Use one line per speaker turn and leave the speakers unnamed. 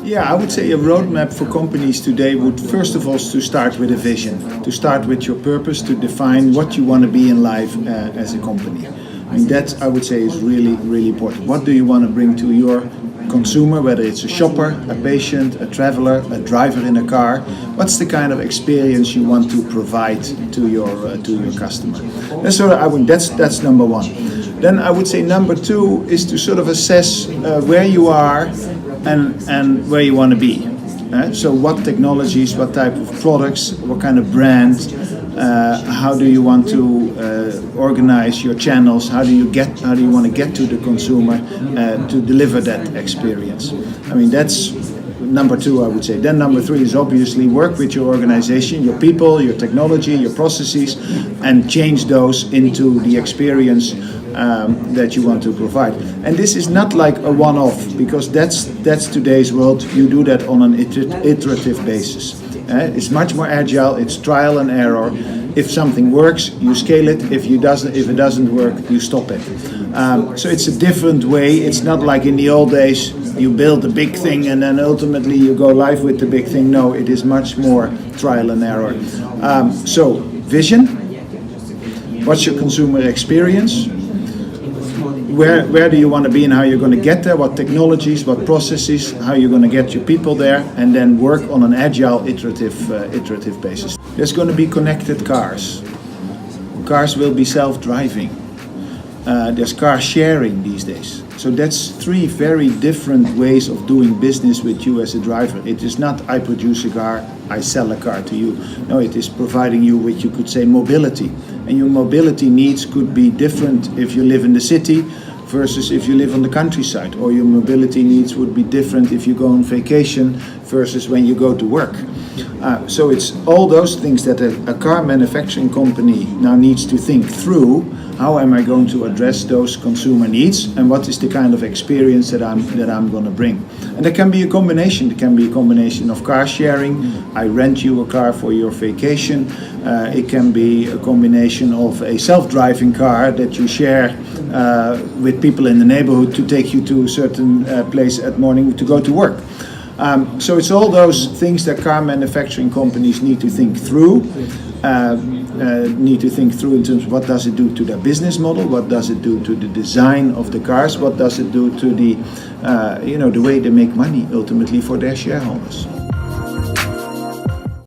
Yeah, I would say a roadmap for companies today would first of all to start with a vision, to start with your purpose, to define what you want to be in life as a company. And that, I would say, is really, really important. What do you want to bring to your consumer, whether it's a shopper, a patient, a traveler, a driver in a car? What's the kind of experience you want to provide to your customer? That's sort of, that's number one. Then I would say number two is to sort of assess where you are and where you want to be. So what technologies, what type of products, what kind of brand, how do you want to organize your channels, how do you want to get to the consumer to deliver that experience? I mean, that's number two, I would say. Then number three is obviously work with your organization, your people, your technology, your processes, and change those into the experience that you want to provide. And this is not like a one-off, because that's today's world. You do that on an iterative basis. It's much more agile. It's trial and error. If something works, you scale it. If it doesn't work, you stop it. So it's a different way. It's not like in the old days you build a big thing and then ultimately you go live with the big thing. No, it is much more trial and error. So vision. What's your consumer experience? Where do you want to be and how you're going to get there? What technologies, what processes, how you're going to get your people there, and then work on an agile, iterative basis. There's going to be connected cars. Cars will be self-driving. There's car sharing these days. So that's three very different ways of doing business with you as a driver. It is not I produce a car, I sell a car to you. No, it is providing you with, you could say, mobility. And your mobility needs could be different if you live in the city versus if you live on the countryside. Or your mobility needs would be different if you go on vacation versus when you go to work. So it's all those things that a car manufacturing company now needs to think through. How am I going to address those consumer needs, and what is the kind of experience that I'm going to bring? And it can be a combination. It can be a combination of car sharing. I rent you a car for your vacation. It can be a combination of a self-driving car that you share with people in the neighborhood to take you to a certain place at morning to go to work. So it's all those things that car manufacturing companies need to think through. In terms of what does it do to their business model, what does it do to the design of the cars, what does it do to the way they make money ultimately for their shareholders.